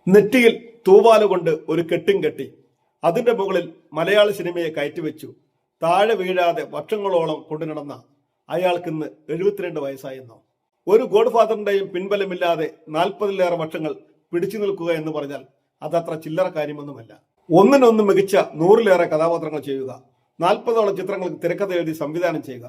നെറ്റിയിൽ തൂവാലുകൊണ്ട് ഒരു കെട്ടും കെട്ടി അതിന്റെ മുകളിൽ മലയാള സിനിമയെ കയറ്റിവെച്ചു താഴെ വീഴാതെ വർഷങ്ങളോളം കൊണ്ടു നടന്ന അയാൾക്കിന്ന് 72 വയസ്സായെന്നോ. ഒരു ഗോഡ് ഫാദറിന്റെയും പിൻബലമില്ലാതെ 40-ലേറെ വർഷങ്ങൾ പിടിച്ചു നിൽക്കുക എന്ന് പറഞ്ഞാൽ അതത്ര ചില്ലറ കാര്യമൊന്നുമല്ല. ഒന്നിനൊന്ന് മികച്ച 100-ലേറെ കഥാപാത്രങ്ങൾ ചെയ്യുക, 40ഓളം ചിത്രങ്ങൾക്ക് തിരക്കഥ എഴുതി സംവിധാനം ചെയ്യുക,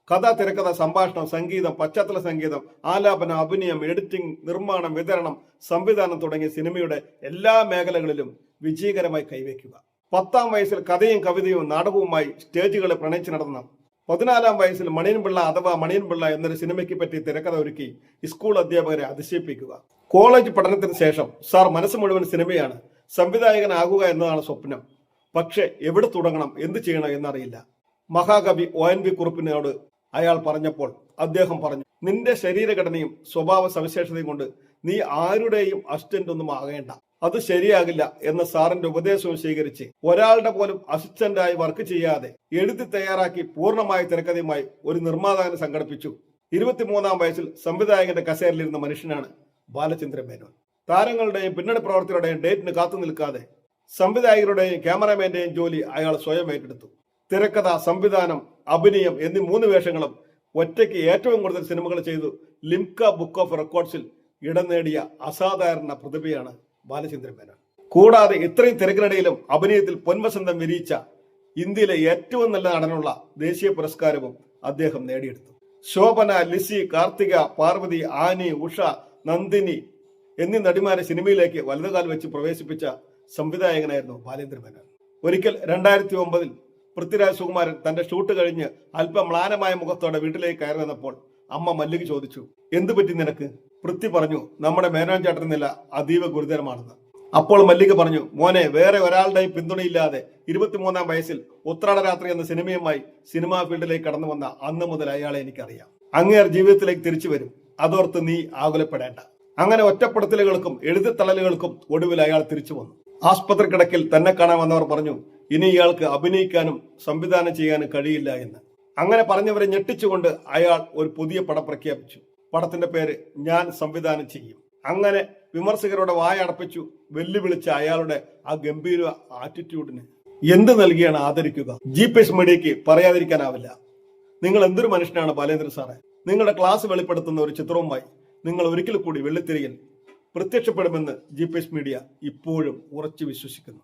കഥ, തിരക്കഥ, സംഭാഷണം, സംഗീതം, പശ്ചാത്തല സംഗീതം, ആലാപനം, അഭിനയം, എഡിറ്റിംഗ്, നിർമ്മാണം, വിതരണം, സംവിധാനം തുടങ്ങിയ സിനിമയുടെ എല്ലാ മേഖലകളിലും വിജയകരമായി കൈവയ്ക്കുക. 10-ാം വയസ്സിൽ കഥയും കവിതയും നാടകവുമായി സ്റ്റേജുകളെ പ്രണയിച്ച് നടന്ന 14-ാം വയസ്സിൽ മണിയൻപിള്ള അഥവാ മണിയൻപിള്ള എന്നൊരു സിനിമയ്ക്ക് പറ്റി തിരക്കഥ ഒരുക്കി സ്കൂൾ അധ്യാപകരെ അതിശയിപ്പിക്കുക. കോളേജ് പഠനത്തിന് ശേഷം സാർ മനസ്സ് മുഴുവൻ സിനിമയാണ്, സംവിധായകനാകുക എന്നതാണ് സ്വപ്നം. പക്ഷെ എവിടെ തുടങ്ങണം, എന്ത് ചെയ്യണം എന്നറിയില്ല. മഹാകവി ONV കുറുപ്പിനോട് അയാൾ പറഞ്ഞപ്പോൾ അദ്ദേഹം പറഞ്ഞു, നിന്റെ ശരീരഘടനയും സ്വഭാവ സവിശേഷതയും കൊണ്ട് നീ ആരുടെയും അസിസ്റ്റന്റ് ഒന്നും ആകേണ്ട, അത് ശരിയാകില്ല എന്ന സാറിന്റെ ഉപദേശവും സ്വീകരിച്ച് ഒരാളുടെ പോലും അസിസ്റ്റന്റായി വർക്ക് ചെയ്യാതെ എഴുതി തയ്യാറാക്കി പൂർണ്ണമായ തിരക്കഥയുമായി ഒരു നിർമ്മാതാവിനെ സംഘടിപ്പിച്ചു. 23-ാം വയസ്സിൽ സംവിധായകന്റെ കസേരയിലിരുന്ന മനുഷ്യനാണ് ബാലചന്ദ്രൻ മേനോൻ. താരങ്ങളുടെയും പിന്നണി പ്രവർത്തകരുടെയും ഡേറ്റിന് കാത്തു നിൽക്കാതെ സംവിധായകരുടെയും ക്യാമറാമാന്റെയും ജോലി അയാൾ സ്വയം ഏറ്റെടുത്തു. തിരക്കഥ, സംവിധാനം, അഭിനയം എന്നീ 3 വേഷങ്ങളും ഒറ്റയ്ക്ക് ഏറ്റവും കൂടുതൽ സിനിമകൾ ചെയ്തു ലിംക ബുക്ക് ഓഫ് റെക്കോർഡ്സിൽ ഇടം നേടിയ അസാധാരണ പ്രതിഭയാണ് ബാലചന്ദ്രൻ മേനോൻ. കൂടാതെ ഇത്രയും തിരക്കിനിടയിലും അഭിനയത്തിൽ പൊൻവസന്തം വിരിയിച്ച ഇന്ത്യയിലെ ഏറ്റവും നല്ല നടനുള്ള ദേശീയ പുരസ്കാരവും അദ്ദേഹം നേടിയെടുത്തു. ശോഭന, ലിസി, കാർത്തിക, പാർവതി, ആനി, ഉഷ, നന്ദിനി എന്നീ നടിമാരെ സിനിമയിലേക്ക് വലതുകാൽ വെച്ച് പ്രവേശിപ്പിച്ച സംവിധായകനായിരുന്നു ബാലചന്ദ്രൻ മേനോൻ. ഒരിക്കൽ 2009-ൽ പൃഥ്വിരാജ് സുകുമാരൻ തന്റെ ഷൂട്ട് കഴിഞ്ഞ് അല്പം മ്ലാനമായ മുഖത്തോടെ വീട്ടിലേക്ക് കയറി വന്നപ്പോൾ അമ്മ മല്ലിക ചോദിച്ചു, എന്തു പറ്റി നിനക്ക്? പൃഥ്വി പറഞ്ഞു, നമ്മുടെ മേനോൻ ചേട്ടൻ നില അതീവ ഗുരുതരമാണെന്ന്. അപ്പോൾ മല്ലിക പറഞ്ഞു, മോനെ, വേറെ ഒരാളുടെയും പിന്തുണയില്ലാതെ 23-ാം വയസ്സിൽ ഉത്രാടരാത്രി എന്ന സിനിമയുമായി സിനിമാ ഫീൽഡിലേക്ക് കടന്നു വന്ന അന്ന് മുതൽ അയാളെ എനിക്കറിയാം. അങ്ങേർ ജീവിതത്തിലേക്ക് തിരിച്ചു വരും, അതോർത്ത് നീ ആകുലപ്പെടേണ്ട. അങ്ങനെ ഒറ്റപ്പെടുത്തലുകൾക്കും എഴുതിത്തള്ളലുകൾക്കും ഒടുവിൽ അയാൾ തിരിച്ചു വന്നു. ആസ്പത്രി കിടക്കിൽ തന്നെ കാണാൻ വന്നവർ പറഞ്ഞു, ഇനി ഇയാൾക്ക് അഭിനയിക്കാനും സംവിധാനം ചെയ്യാനും കഴിയില്ല എന്ന്. അങ്ങനെ പറഞ്ഞവരെ ഞെട്ടിച്ചുകൊണ്ട് അയാൾ ഒരു പുതിയ പടം പ്രഖ്യാപിച്ചു. പടത്തിന്റെ പേര് ഞാൻ സംവിധാനം ചെയ്യും. അങ്ങനെ വിമർശകരുടെ വായ അടപ്പിച്ചു വെല്ലുവിളിച്ച അയാളുടെ ആ ഗംഭീര ആറ്റിറ്റ്യൂഡിന് എന്ത് നൽകിയാണ് ആദരിക്കുക? GPS മീഡിയയ്ക്ക് പറയാതിരിക്കാനാവില്ല. നിങ്ങൾ എന്തൊരു മനുഷ്യനാണ് ബാലേന്ദ്രൻ സാറേ. നിങ്ങളുടെ ക്ലാസ് വെളിപ്പെടുത്തുന്ന ഒരു ചിത്രവുമായി നിങ്ങൾ ഒരിക്കൽ കൂടി വെള്ളിത്തിരയിൽ പ്രത്യക്ഷപ്പെടുമെന്ന് GPS മീഡിയ ഇപ്പോഴും ഉറച്ചു വിശ്വസിക്കുന്നു.